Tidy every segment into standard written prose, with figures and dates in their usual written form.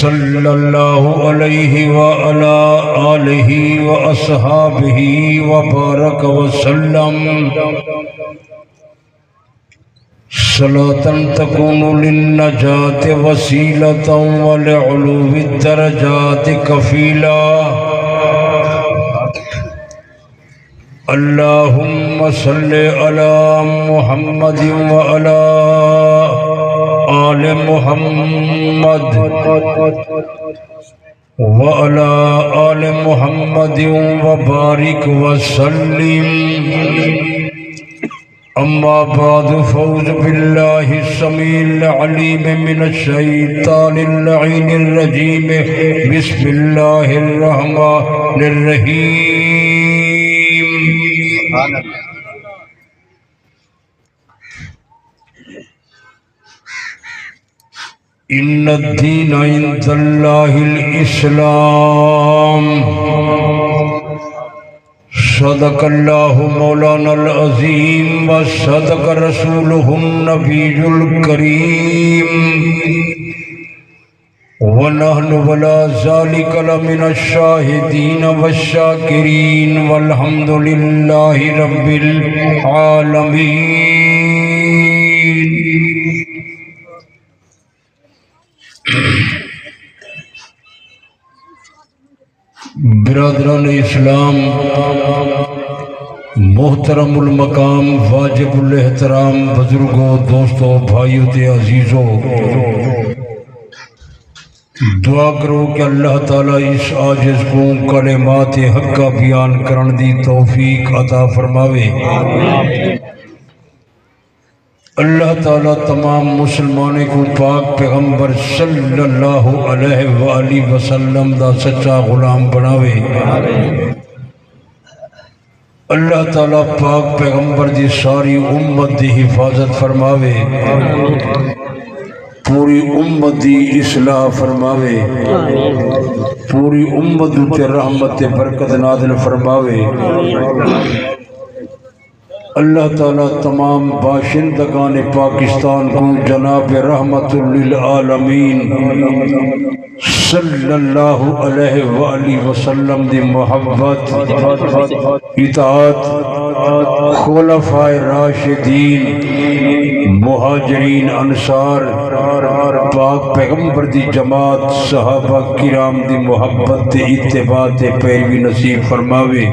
صلی اللہ علیہ وعلی آلہ واصحابہ وبارک وسلم صلاة تكون للنجاة وسيلة ولعلو الدرجات كفيلا اللهم صل على محمد وعلى آل محمد وعلى آل محمد وبارك وسلم أما بعد فأعوذ بالله السميع العليم من الشيطان اللعين الرجيم بسم الله الرحمن الرحيم إن الدين عند الله الإسلام صدق الله مولانا العظيم وصدق رسوله النبي الكريم ونحن ولا ذلك لمن الشاهدين والشاكرين والحمد لله رب العالمين برادران اسلام، محترم المقام، واجب الاحترام بزرگوں، دوستوں، بھائیوں تے عزیزوں، دعا کرو کہ اللہ تعالیٰ اس عاجز کو کلمات حق کا بیان کرن دی توفیق عطا فرماوے۔ اللہ تعالیٰ تمام مسلمانوں کو پاک پیغمبر صلی اللہ علیہ وآلہ وسلم دا سچا غلام بناوے۔ اللہ تعالیٰ پاک پیغمبر دی ساری امت دی حفاظت فرماوے، پوری امت دی اصلاح فرماوے، پوری امت تے رحمت برکت نازل فرماوے۔ اللہ تعالیٰ تمام باشندگان پاکستان کو جناب رحمت للعالمین صلی اللہ علیہ وآلہ وسلم دی محبت، اطاعت، خلفائے راشدین، مہاجرین، انصار، پاک پیغمبر دی جماعت، صحابہ کرام دی محبت تے اتباع تے پیروی نصیب فرماوے۔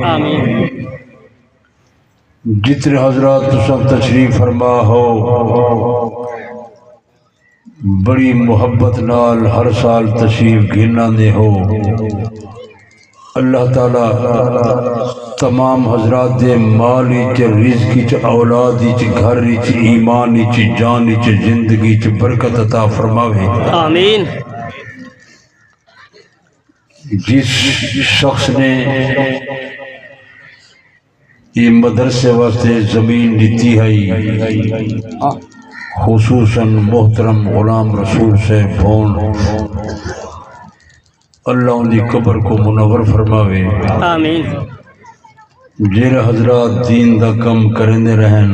جتنے حضرات تساں تشریف فرما ہو، بڑی محبت نال ہر سال تشریف گھنا دے ہو، اللہ تعالیٰ تمام حضرات دے مالی چ رزقی چ اولادی چ گھری چ ایمانی چ جانی چ زندگی چ برکت عطا فرماوے۔ آمین۔ جس شخص نے یہ مدرسے واسطے زمین دیتی ہے، خصوصاً محترم غلام رسول سے بھون، اللہ ان کی قبر کو منور فرماوے۔ آمین۔ جیر حضرات دین دا کم کرنے رہن،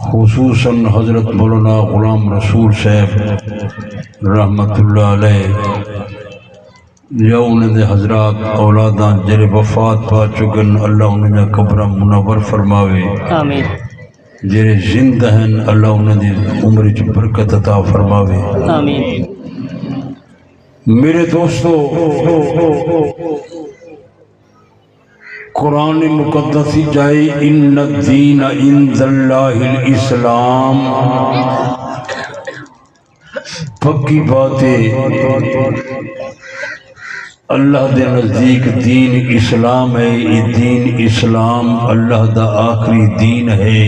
خصوصاً حضرت مولانا غلام رسول صاحب رحمت اللہ علیہ، یا انہیں دے حضرات اولاداں جرے وفات پا چکن، اللہ انہیں دے قبرہ منور فرماوے۔ آمین۔ جرے زندہ ہیں، اللہ انہیں دے عمر چ برکت عطا فرماوے۔ آمین۔ میرے دوستو، قرآن مقدس جائے ان الدین عند اللہ الاسلام، پکی باتیں اللہ دے نزدیک دین اسلام ہے۔ یہ دین اسلام اللہ دا آخری دین ہے۔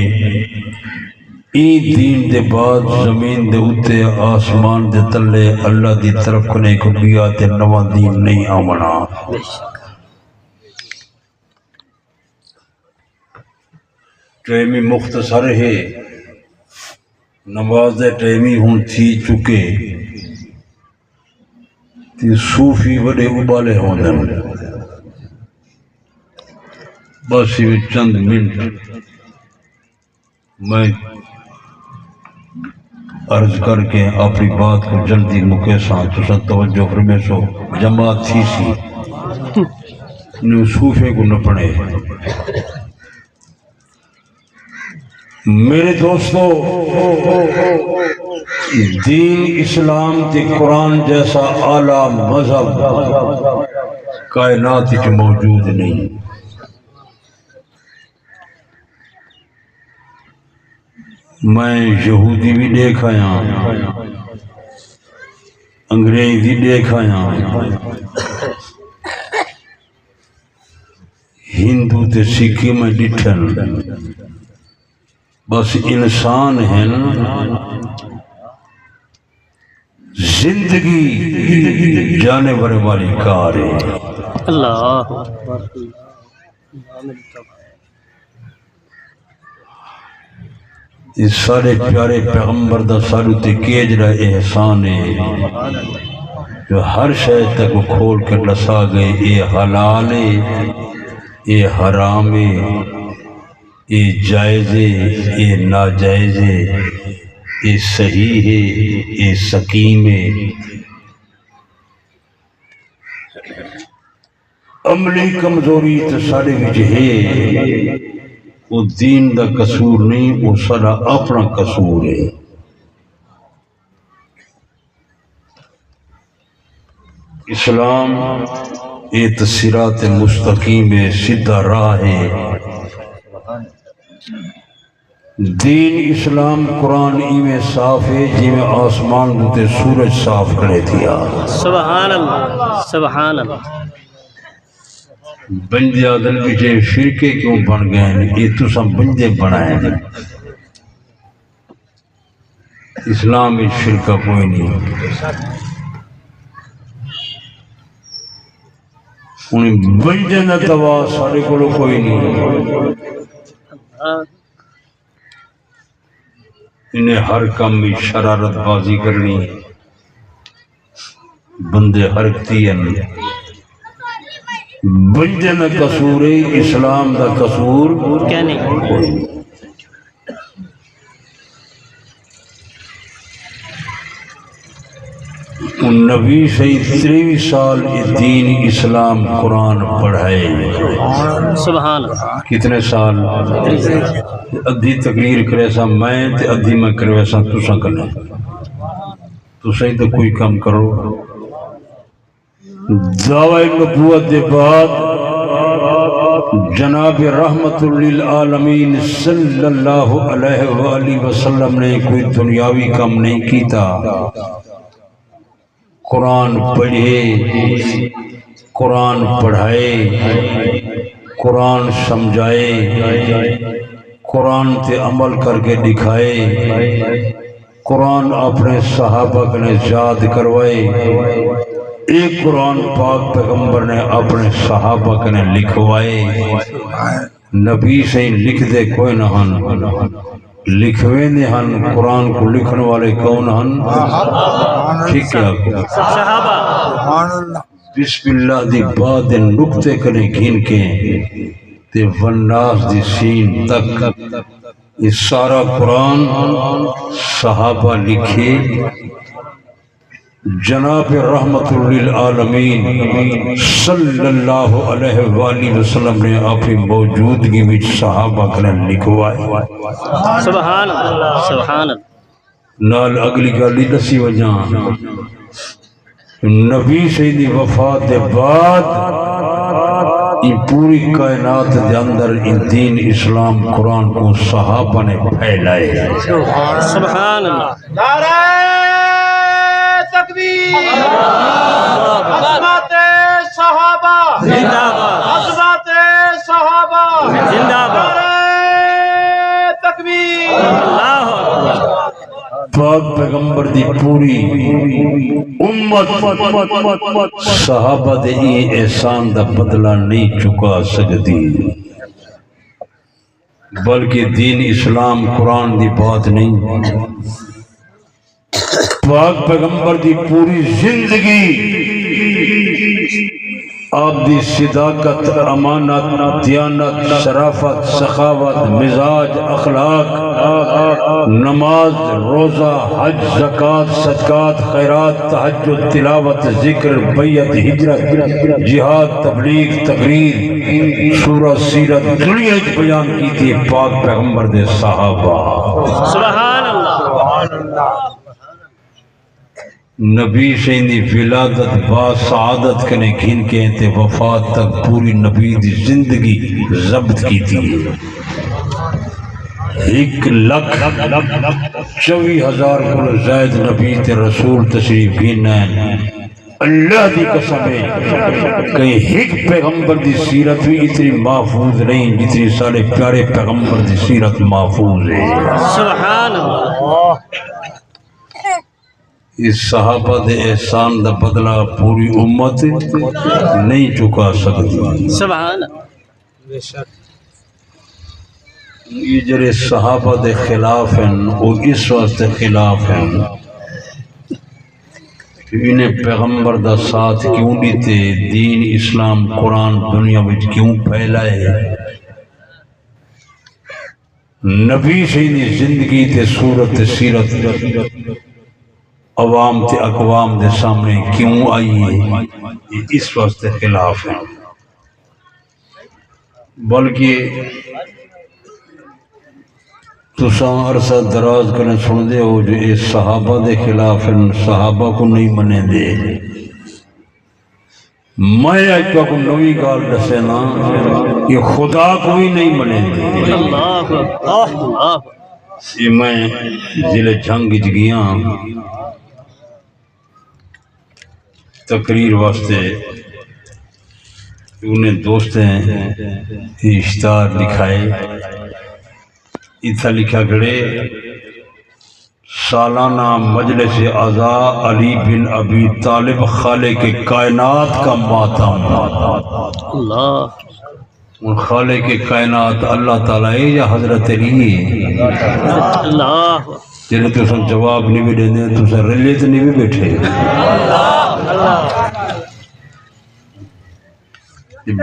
این دین دے بعد زمین دے اتے آسمان دے تلے اللہ دی طرف کنے کو بیات نواں دین نہیں آمنا۔ ٹیمی مختصر ہے، نماز ٹیمی ہون تھی چکے، صوفی بڑے ابالے ہوندن، بس یہ چند منٹ میں عرض کر کے اپنی بات کو جلدی مکے سان تسا توجہ فرمے سو جماعت تھی سی صوفے کو نہ پڑے. میرے دوستو دین اسلام تے قرآن جیسا اعلیٰ مذہب کائنات وچ موجود نہیں. میں یہودی بھی دیکھ آیا, انگریز بھی دیکھ آیا, ہندو تے سکھی میں ڈٹھن, بس انسان ہیں زندگی جانور والی کار ہے. اللہ اس سارے پیارے پیغمبر دا سارے تے کیجرا احسان ہے جو ہر شے تک کھول کے دسا گئے. اے حلال ہے, اے حرام ہے, اے جائز ہے, اے ناجائز ہے, اے صحیح ہے, اے سقیم ہے. عملی کمزوری تو سارے وچ ہے, وہ دین دا قصور نہیں, وہ سارا اپنا قصور ہے. اسلام ایک صراط مستقیم ہے, سیدھا راہ ہے. دین اسلام قرآن ایویں صاف ہے جیویں آسمان تے سورج صاف کرے دیا. سبحان اللہ سبحان اللہ. بندے عدل پیچھے فرقے کیوں بن گئے ہیں؟ یہ تو سب بندے بنائے ہیں. اسلام میں فرقہ کوئی نہیں, انہیں بندے نہ توا سارے کو کوئی نہیں. انہیں ہر کام میں شرارت بازی کرنی, بندے حرکتی ہیں. بندے نہ قصور ہے, اسلام دا قصور کیا نہیں. نبی سے 23 سال دین اسلام قرآن پڑھائے. سبحان اللہ. کتنے سال؟ ادھی تقریر کرے سا میں تے ادھی میں کرے سا تسا کرنا. تسا ہی تو کوئی کام کرو. دعوی نبوت دے بعد جناب رحمت للعالمین صلی اللہ علیہ وآلہ وسلم نے کوئی دنیاوی کام نہیں کیتا. قرآن پڑھے, قرآن پڑھائے, قرآن سمجھائے, قرآن تے عمل کر کے دکھائے, قرآن اپنے صحابہ نے یاد کروائے. ایک قرآن پاک پیغمبر نے اپنے صحابہ نے لکھوائے. نبی سے لکھ دے کوئی نہ ہن, لکھوے نے ہن. قرآن کو لکھنے والے کون ہن؟ ٹھیک ہے, صحابہ. بسم اللہ دی بعد نقطے کرے گھن کے تے والناس دی سین تک یہ سارا قرآن صحابہ لکھے. جناب رحمت للعالمین صلی اللہ علیہ وآلہ وسلم نے اپنی موجودگی میں صحابہ کرن لکھوائے. سبحان اللہ سبحان اللہ. نال اگلی گالی دسی وجہ نبی سیدی وفات دے بعد یہ پوری کائنات دے اندر ان دین اسلام قرآن کو صحابہ نے پھیلائے. سبحان اللہ. نعرہ تکبیر, عظمت صحابہ زندہ باد, عظمت صحابہ زندہ باد. نعرہ تکبیر. اللہ اکبر. پاک پیغمبر دی پوری امت صحابہ دے یہ احسان دا بدلہ نہیں چکا سکتی, بلکہ دین اسلام قرآن دی بات نہیں. پاک پیغمبر دی پوری زندگی آپ دی صداقت, امانت, دیانت, شرافت, سخاوت, مزاج, اخلاق نماز روزہ حج زکوٰۃ صدقات خیرات تہجد تلاوت ذکر بیعت ہجرت جہاد تبلیغ تقریر سورہ سیرت دنیا وچ بیان کیتی پاک پیغمبر دے صحابہ سبحان اللہ نبی شہندی ولادت با سعادت کنے گھن کے تے وفات تک پوری نبی دی زندگی ضبط کی تھی 1,24,000 کو زائد نبی تے رسول تشریف گھن اللہ دی قسم ہے کہیں ایک پیغمبر دی سیرت بھی اتنی محفوظ نہیں جتنی سارے پیارے پیغمبر دی سیرت محفوظ ہے سبحان اللہ اس صحابہ دے احسان دا بدلہ پوری امت نہیں چکا سکتی سبحان یہ جڑے صحابہ دے خلاف ہیں وہ اس واسطے خلاف ہیں کہ انہیں پیغمبر دا ساتھ کیوں دیتے دین اسلام قرآن دنیا میں کیوں پھیلا ہے نبی سے زندگی تے صورت سیرت عوام تے اقوام دے سامنے کیوں آئی ہے اس واسطے خلاف ہیں بلکہ تساں عرصہ دراز کرنے سن دے ہو جو اس صحابہ دے خلاف ہیں صحابہ کو نہیں منے دے میں آج کو نوی گال دسے نا یہ خدا کو ہی نہیں منے دے یہ میں ضلع جھنگ گیا تقریر واسطے انہیں دوست ہیں اشتہار لکھائے اتھا لکھا گھڑے سالانہ مجلس اعضاء علی بن ابی طالب خالق کائنات کا ماتم اللہ خالق کائنات اللہ تعالیٰ ہے یا حضرت علی اللہ جنہیں تو سن جواب نہیں بھی دینے تو سن رلے تو نہیں بھی بیٹھے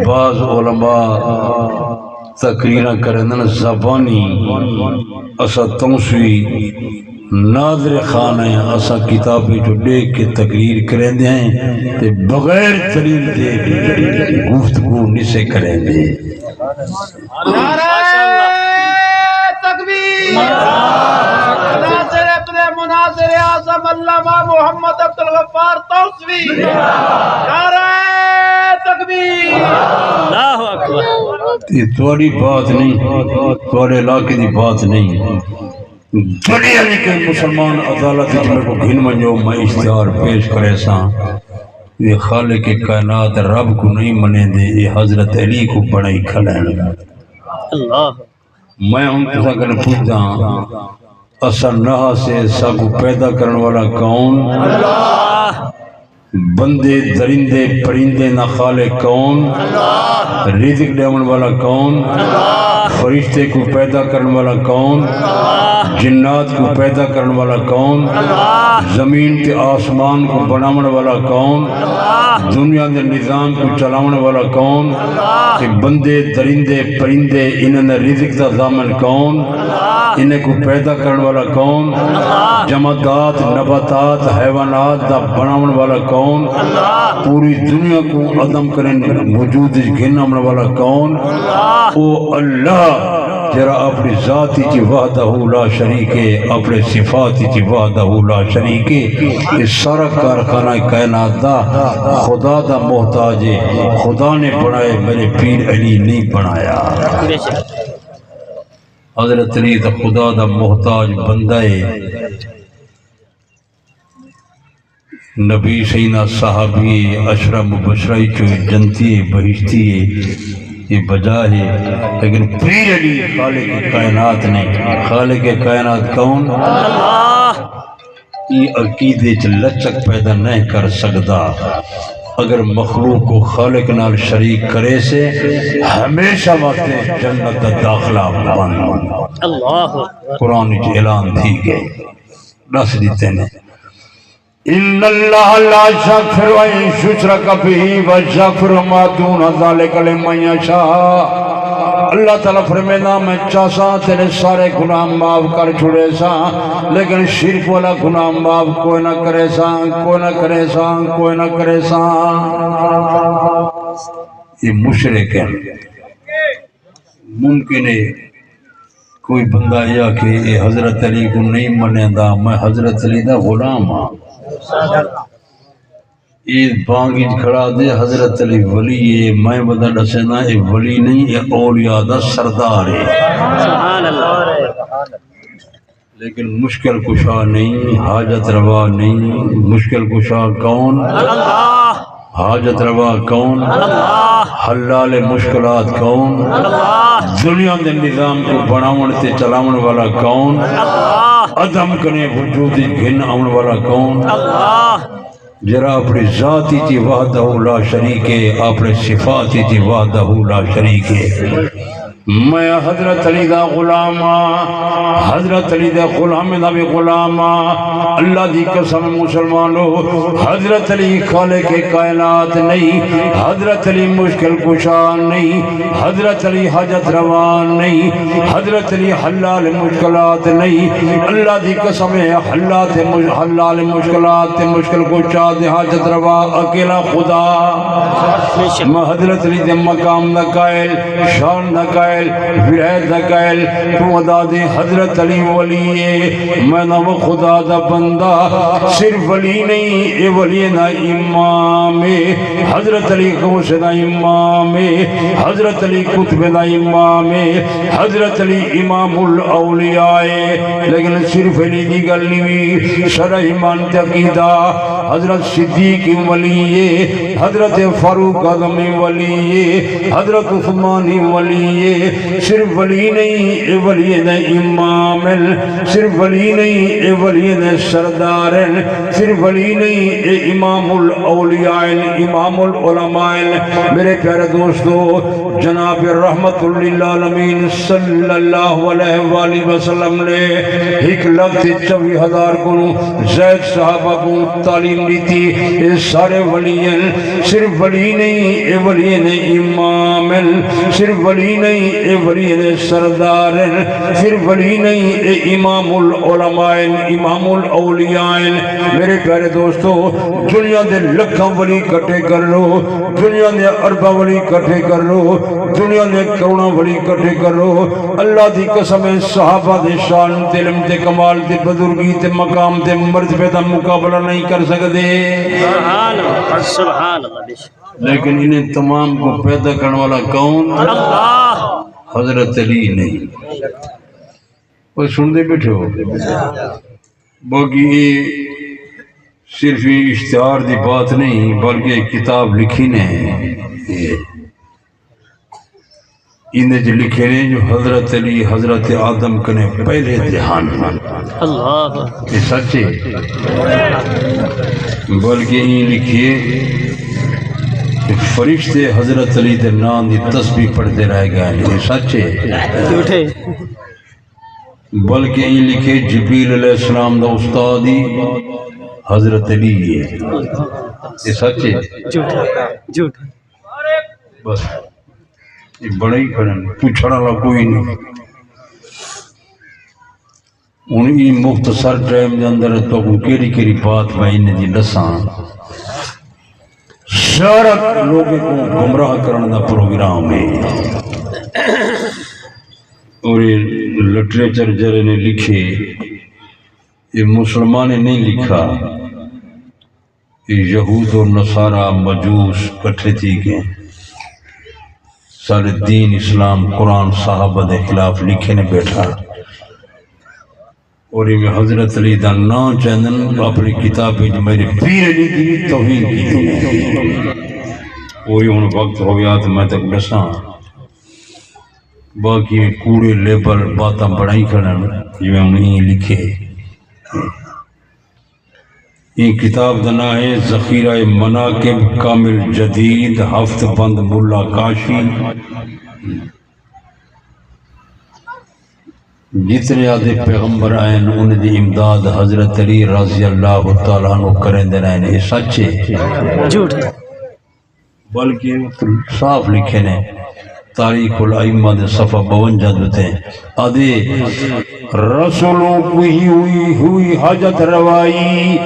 بعض علماء تقریرہ کریں نا زبانی اسا تنسوی ناظر خان ہیں اسا کتابیں جو دیکھ کے تقریر کریں دے ہیں تے بغیر دلیل دے گفتگو نسے کریں دے نعرہ تکبیر ناصر ابن مناظر اعظم علامہ محمد عبدالغفار توسوی نعرہ تکبیر اللہ اکبر یہ تھوڑی بات نہیں تھوڑے علاقے دی بات نہیں بڑے علی کے مسلمان عدالت جمعے کو گھن منجو میں اشتہار پیش کرے ساں یہ خالق کائنات رب کو نہیں منے دے یہ حضرت علی کو بڑائی کھلائیں اللہ میں ان کے ساتھ پوچھتا ہوں اصل نہا سے سب کو پیدا کرنے والا کون اللہ بندے درندے پرندے نہ خالق کون رزق دینے والا کون فرشتے کو پیدا کرنے والا کون جنات کو پیدا کرنے والا کون زمین کے آسمان کو بنانے والا کون دنیا کے نظام کو چلانے والا کون کہ بندے درندے پرندے انہیں رزق کا ضامن کون انہیں کو پیدا کرنے والا کون جمادات نباتات حیوانات دا بنانے والا کون پوری دنیا کو عدم کرنے وجود گھننے والا کون او اللہ جرا اپنی ذاتی کی وحدہ لا شریک ہے اپنے صفاتی کی وحدہ لا شریک ہے اس سارا کارخانہ کائنات دا خدا دا محتاج ہے خدا نے بنائے میرے پیر علی نہیں بنایا حضرت علی دا خدا دا محتاج بندہ ہے نبی سینا صحابی اشرف مبشرائی جو جنتی ہے بہشتی ہے یہ بجا ہے لیکن پیر علی خالق کائنات نہیں خالق کائنات کون اللہ یہ عقیدے چ لچک پیدا نہیں کر سکتا اگر مخلوق کو خالق نال شریک کرے سے ہمیشہ واسطے جنت دا داخلہ بند اللہ قرآن کی اعلان تھی گئے دس دیتے ہیں ان اللہ لا یغفر ان یشرک به ویغفر ما دون ذلک لمن یشاء اللہ تعالیٰ فرمینا میں چاہسا تیرے سارے گناہ معاف کر چھوڑے سا لیکن شرک والا گناہ معاف کوئی نہ کرے سا کوئی نہ کرے سا کوئی نہ کرے سا یہ مشرک ہے ممکن ہے کوئی بندہ یا کہ یہ حضرت علی کو نہیں منے دا میں حضرت علی دا غلام ہاں یہ بانگی کھڑا دے حضرت علی ولی ہے میں بندہ ڈسینا یہ ولی نہیں یہ اولیاء دا سردار ہے سبحان اللہ لیکن مشکل کشا نہیں حاجت روا نہیں مشکل کشا کون اللہ حاجت روا کون اللہ حلال مشکلات کون اللہ دنیا دے نظام کو بناون تے چلاون والا کون اللہ عدم کنے وجودی گھن آون والا کون اللہ جرا اپنی ذاتی تھی وحدہ لا شریک ہے اپنے صفاتی تھی وحدہ لا شریک ہے میں حضرت علی دا غلامہ حضرت علی دا غلام دا بھی غلامہ اللہ دی قسم مسلمانو حضرت علی خالق کائنات نہیں حضرت علی مشکل کشا نہیں حضرت علی حاجت روان نہیں حضرت علی حلال مشکلات نہیں اللہ دی قسم حلال مشکلات مشکل کشا دے حاجت روا اکیلا خدا میں حضرت علی دے مقام دا قائل شان دا قائل ولایت دا قائل تو ادا دے حضرت علی ولی ہے میں نہ وہ خدا دا بندہ صرف ولی نہیں اے ولی نہ امام حضرت علی غوث دا امام حضرت علی قطب دا امام حضرت علی امام الاولیاء لیکن صرف علی دی گل نہیں شرع ایمان عقیدہ حضرت صدیق ولی ہے حضرت فاروق اعظم ولی ہے حضرت عثمان ولی ہے صرف ولی نہیں اے ولی نے امام صرف ولی نہیں اے ولی نے سردار صرف ولی نہیں اے امام الاولیاء امام العلماء میرے پیارے دوستو جناب رحمت للعالمین صلی اللہ علیہ وآلہ وسلم نے 1,24,000 کو زید صحابہ کو تعلیم دی تھی اے سارے ولی صرف ولی نہیں اے ولی نے امام صرف ولی نہیں اے ولی نے سردار صرف ولی نہیں اے امام العلماء امام الاولیاء میرے پیارے دوستو دنیا دے لکھاں ولی کٹھے کر لو دنیا دے ارباں ولی کٹھے کر لو دنیا دے کروڑاں ولی کٹھے کر لو اللہ دی قسم صحابہ دے شان تے علم تے کمال تے بزرگی تے مقام تے مرتبے دا مقابلہ نہیں کر سکتے سبحان اللہ سبحان اللہ لیکن انہیں تمام کو پیدا کرنے والا کون اللہ حضرت علی نہیں وہ سن دے بیٹھے ہو باقی یہ صرف اشتہار دی بات نہیں بلکہ کتاب لکھی نے انہیں جو لکھے نے جو حضرت علی حضرت آدم کنے پہلے دہان اللہ یہ سچے بلکہ یہ لکھیے کہ فرشتے حضرت علی دے نام دی تسبیح پڑھتے رہ گئے یہ سچے جھوٹے بلکہ یہ لکھے جبریل علیہ السلام دا استادی حضرت علی ہے یہ سچے جھوٹے بس یہ بڑا ہی کھڑن پوچھنا والا کوئی نہیں انہی مختصر ٹائم دے اندر تو کیڑی کیڑی بات میں انہیں دی دساں سارا لوگوں کو گمراہ کرنے دا پروگرام ہے اور یہ لٹریچر جرے نے لکھے یہ مسلمان نے نہیں لکھا یہ یہود و نصارہ مجوس کٹھے تھی کہ سارے دین اسلام قرآن صحابہ دے خلاف لکھے نے بیٹھا اور یہ حضرت علی دا نام چاہدن اپنی کتاب جو میرے پیر علی کی توہین کی تھی وہی ان وقت ہو گیا تو میں تک ڈساں باقی کوڑے لیبل باتاں بڑھائی کھڑن جو انہیں لکھے یہ کتاب دنا ہے ذخیرہ مناقب کامل جدید ہفت بند ملا کاشی جتنے آدھے پیغمبر آئین انہیں دی امداد حضرت علی رضی اللہ تعالیٰ عنہ کریں دے رہے ہیں یہ سچے جھوٹ بلکہ صاف لکھے نے تاریخ الائمہ دے صفحہ 52 ہوتے ہیں آدھے رسولوں کو ہی ہوئی حاجت روائی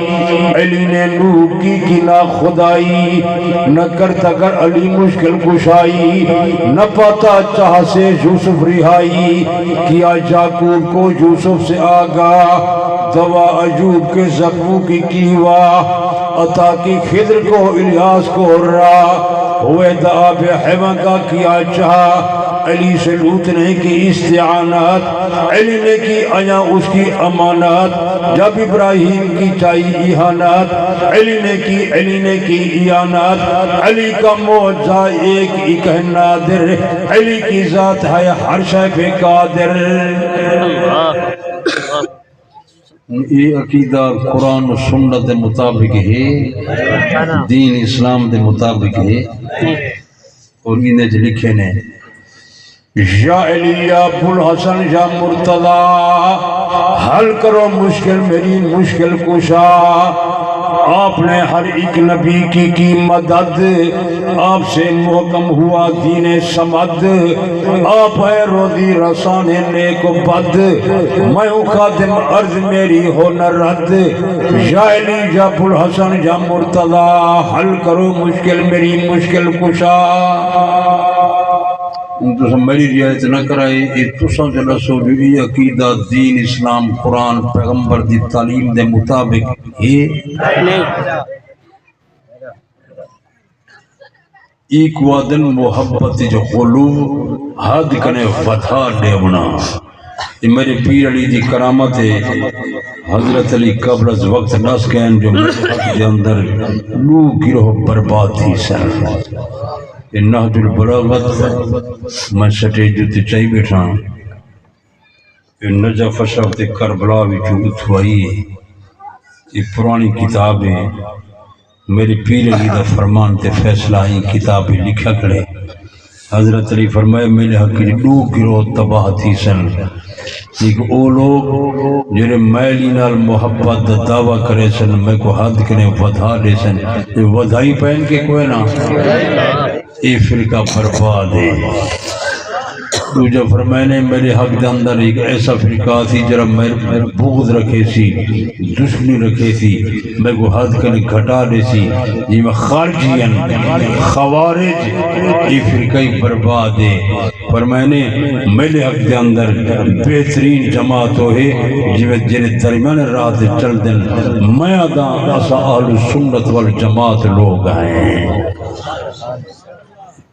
علی نے نوح کی نا خدائی نہ کرتا کر علی مشکل کشائی نہ پاتا چاہ سے یوسف رہائی کیا یعقوب کو یوسف سے آگاہ دوا ایوب کے زخموں کی کیوا عطا کی خضر کو الیاس کو راہ ہوئے دعاب حیوان کا کیا چاہا علی سے لوط نے کی استعانات علی نے کی آیا اس کی امانات جب ابراہیم کی چاہی احانات علی نے کی احانات علی کا معجزہ ایک نادر علی کی ذات ہے ہر شے پہ قادر یہ عقیدہ قرآن و سنت دے مطابق ہے دین اسلام دے مطابق ہے اور انہیں جو لکھے نے یا علی یا ابوالحسن یا مرتضی حل کرو مشکل میری مشکل کشا آپ نے ہر ایک نبی کی مدد آپ سے محکم ہوا دین سمد آپ ہے روزی رسان نیک و بد میں خادم عرض میری ہو نہ رد یا علی یا ابوالحسن یا مرتضی حل کرو مشکل میری مشکل کشا تو میری رعایت نہ کرائے یہ تساں جڑا سو جو عقیدہ دین اسلام قرآن پیغمبر دی تعلیم دے مطابق ہے ایک وادن محبت جو قلوب حد کنے فتح دیونا یہ میرے پیر علی دی کرامت ہے حضرت علی قبل از وقت نس کہن جو محبت دے اندر لو گروہ برباد تھی سن نہج البلاغت میں سٹے جوتی چاہی بیٹھا نجف اشرف تے کربلا وچوں اتھوائی ہے یہ پرانی کتاب ہے میرے پیر علی دا فرمان تے فیصلہ ہی کتاب لکھا کرے حضرت علی فرمائے میرے حق کی دو گروہ تباہ تھی سن ایک او لوگ جنہیں میلی نال محبت دا دعویٰ کرے سن میں کو حد کرے وضا دے سن یہ وضائی پہن کے کوئی نا یہ فرقہ برباد ہے دوجہ فرمائنے میرے حق دے اندر ایک ایسا فرقہ تھی جرا میرے بغض رکھے سی دشمنی رکھے سی میں کو حد کرنے گھٹا دے سی یہ میں خارجین خوارج یہ فرقہ برباد ہے فرمائنے میرے حق دے اندر بہترین جماعت ہوئے جنہیں درمیان راہ چل دن میں دا اسا اہل سنت والجماعت لوگ ہیں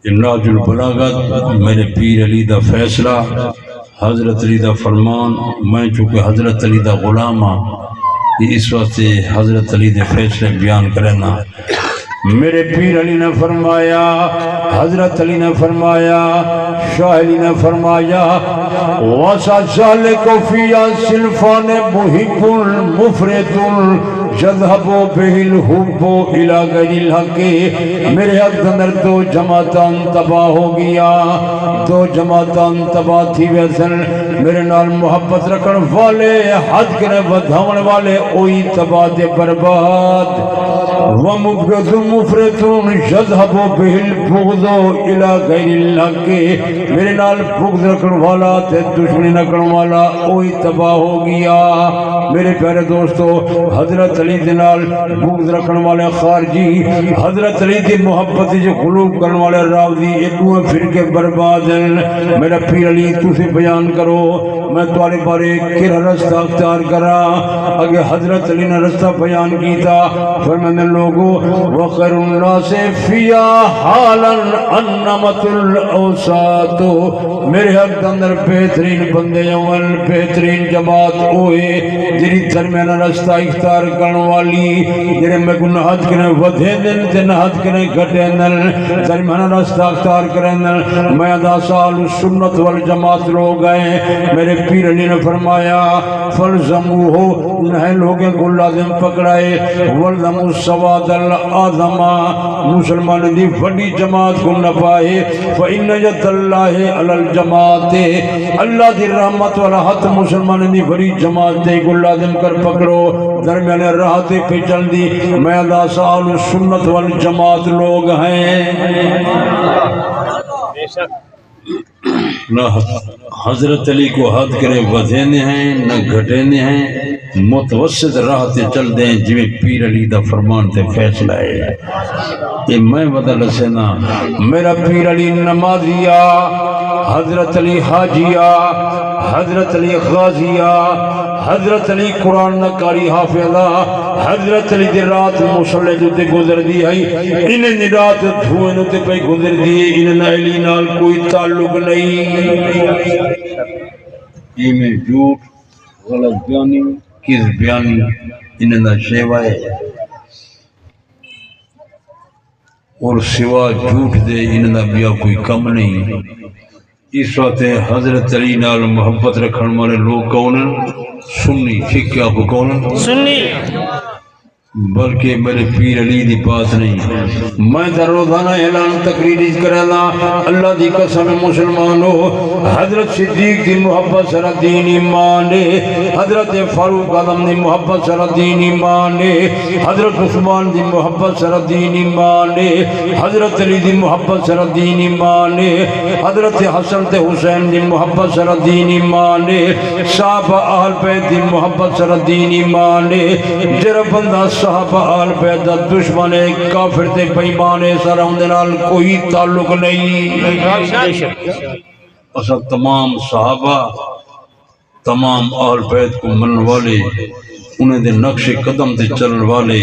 نہج البلاغت میرے پیر علی دا فیصلہ حضرت علی دا فرمان میں چونکہ حضرت علی دا غلام ہاں اس واسطے حضرت علی دے فیصلے بیان کرنا میرے پیر علی نے فرمایا حضرت علی نے فرمایا شاہ علی نے فرمایا وَسَا ذَلِكُ فِيَا صِنْفَانِ مُحِبٌ مُفْرِدٌ يَذْهَبُ بِهِ الْحُبُّ إِلَى غَيْرِ الْحَقِّ میرے حق اندر دو جماعتان تباہ ہو گیا دو جماعتان تباہ تھی ویسن میرے نال محبت رکھن والے حد کرے ودھاون والے اوئی تباہ دے برباد وَمُبْغِضُ مُفْرِدٌ يَذْهَبُ بِهِ الْبُغْضُ إِلَى غَيْرِ الْحَقِّ میرے نال بغض رکھن والا تے دشمنی رکھن والا اوہی تباہ ہو گیا میرے پیارے دوستو حضرت علی دے نال بغض رکھن والے خارجی حضرت علی دی محبت جو قلوب کرن والے راوی یہ دو فرقے برباد ہیں میرا پیر علی تُسے بیان کرو میں تمہارے بارے کر رستہ اختیار کرا اگر حضرت علی نے رستہ بیان کیتا فرمانے لوگوں وَخَيْرُ النَّاسِ فِيَا حَالًا أَنَّمَتُ الْأَوْسَاتُ میرے حق اندر بہترین بندے اول بہترین جماعت ہوئے جنہی درمیان رستہ اختیار کرن والی جنہیں میں کو نہت کریں ودھے دن تے نہت کریں گھٹے دن درمیان رستہ اختیار کریں دن میں ادا سال سنت والجماعت لوگ گئے میرے پیر علی نے فرمایا فَلْزَمُوهُ انہیں لوگیں کو لازم پکڑائے وَلْزَمُوا السَّوَادَ الْآذَمَا مسلمان دی بڑی جماعت کو نپائے فَإِنَّ يَدَ اللَّهِ عَلَى الْجَمَاعَتِ اللہ دی رحمت والا حت مسلمان دی بڑی جماعت دے کو لازم کر پکڑو درمیان راہتے پہ چل دی میں اللہ سال سنت والجماعت لوگ ہیں نہ حضرت علی کو حد کرے ودھینے ہیں نہ گھٹینے ہیں، متوسط راہ تے چل دیں جویں پیر علی دا فرمان تے فیصلہ ہے۔ یہ میں بدل سینا میرا پیر علی نمازیا، حضرت علی حاجیا، حضرت علی غازیا، حضرت علی قرآن نکاری حافظہ، حضرت علی دی رات مصلی جو تے گزر دی ہے، انہیں دی رات دھوئے نو تے پہ گزر دی ہے، انہیں علی نال کوئی تعلق نہیں۔ یہ میں جھوٹ، غلط بیانی، کس بیانی، انہیں دا شیوہ ہے، اور سوا جھوٹ دے انہیں دا بیا کوئی کم نہیں۔ اس وقت حضرت علی نال محبت رکھن والے لوگ کون ہیں؟ سنی، ٹھیک کیا کو کون ہیں؟ سنی، بلکہ میرے پیر علی دی بات نہیں، میں در روزانہ اعلان تقریر کرنا، اللہ دی قسم مسلمانو، حضرت صدیق دی محبت سر دین ایمان ہے، حضرت فاروق اعظم دی محبت سر دین ایمان ہے، حضرت عثمان دی محبت سر دین ایمان ہے، حضرت علی دی محبت سر دین ایمان ہے، حضرت حسن تے حسین دی محبت سر دین ایمان ہے، صحابہ اہل بیت دی محبت سر دین ایمان ہے۔ جرا بندہ صحابہ آل پیدا دشمن کافر تے بیمان سر ہوندے نال کوئی تعلق نہیں۔ اصل تمام صحابہ، تمام آل بیت کو من والے، انہیں دے نقش قدم تے چلن والے،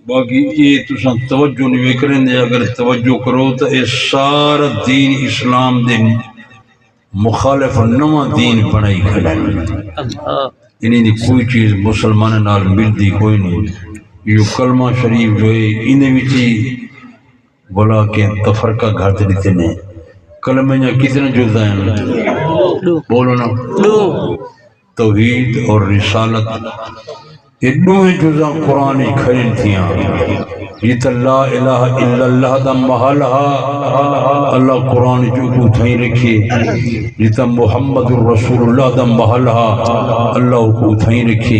باقی یہ تساں توجہ نہیں کریں دے، اگر توجہ کرو تو اے سارا دین اسلام دے مخالف نواں دین بنائی کھڑا ہے۔ انہیں دی کوئی چیز مسلمان نال ملتی کوئی نہیں۔ یہ کلمہ شریف جو ہے انہیں بھی بولا کہ تفرقہ گھر دیتے ہیں، کلمہ یا کتنے جزء ہیں بولو نا، توحید اور رسالت، یہ دوئے جزء قرآن کھڑی تھیاں۔ جیت لا الہ الا اللہ دا محلہ اللہ قرآن جو کو تھائی رکھے، جیتا محمد الرسول اللہ دا محلہ اللہ کو تھائی رکھے۔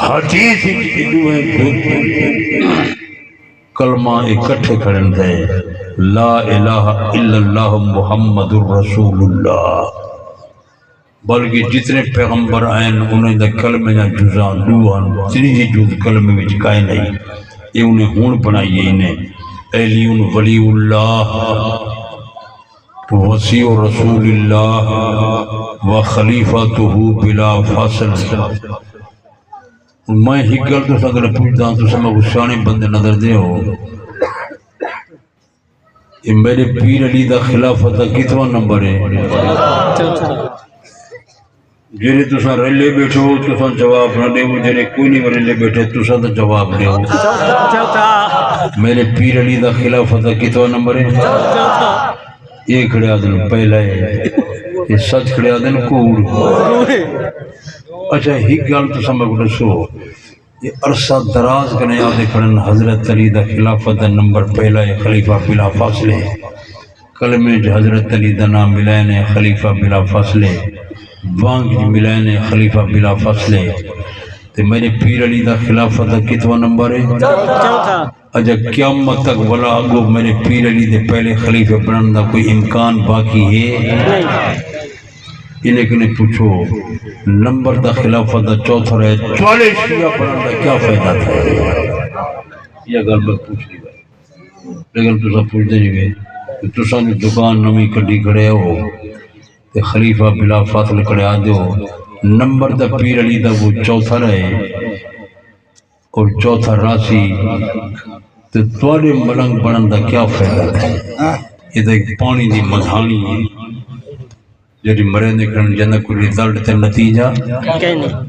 حدیث کلمہ اکٹھے کھڑن دے، لا الہ الا اللہ محمد الرسول اللہ، بلکہ جتنے پیغمبر آئیں انہیں دا کلمہ یا جزاں دوان تریجی جز کلمہ میں جکائے نہیں، یہ انہیں ہون بنائیے، انہیں علی ولی اللہ وسیع رسول اللہ و خلیفۃہ بلا فاصل۔ میں ہی گل تو اگر پوچھتا ہوں تو سمجھ غصانے بندے نظر دے ہو، یہ میرے پیر علی دا خلافت دا کتنا نمبر ہے؟ جیرے تساں ریلے بیٹھو تساں جواب نہ دے، جیرے کوئی نہیں ریلے بیٹھے تساں تو جواب دے۔ میرے پیر علی دا خلافت دا کتنا نمبر ہے؟ یہ کھڑے آدن پہلا ہے، یہ سچ کھڑے آدن کوڑ۔ اچھا ہی گل تو سمجھ رسو، یہ عرصہ دراز کرنے آدھے کھڑن حضرت علی دا خلافت دا نمبر پہلا ہے، خلیفہ بلا فاصلے، کلمے جو حضرت علی دا نام ملائن ہے خلیفہ بلا فاصلے، وانگ جی ملائن ہے خلیفہ بلا فاصلے، تو میرے پیر علی دا خلافت دا کتنا نمبر ہے؟ اجا قیامت تک ولا اگو میرے پیر علی دے پہلے خلیفہ بنن دا کوئی امکان باقی ہے؟ انہیں کنے پوچھو نمبر دا خلافت دا چوتھا رہے 44 شیعہ بنن دا کیا فائدہ تھا؟ یہ گل میں پوچھ لی بھائی، لیکن تو سب پوچھ دے نہیں گئے، تو سب دکان نمی کٹی کھڑے ہو، خلیفہ بلا فاصل کھڑے آ دو، نمبر دا پیر علی دا وہ چوتھا رہے اور چوتھا راسی، تو توڑے ملنگ بنن دا کیا فائدہ ہے؟ یہ دا ایک پانی دی مدھانی ہے، جیڑی مرے کرن جنہ کوئی رزلٹ تے نتیجہ،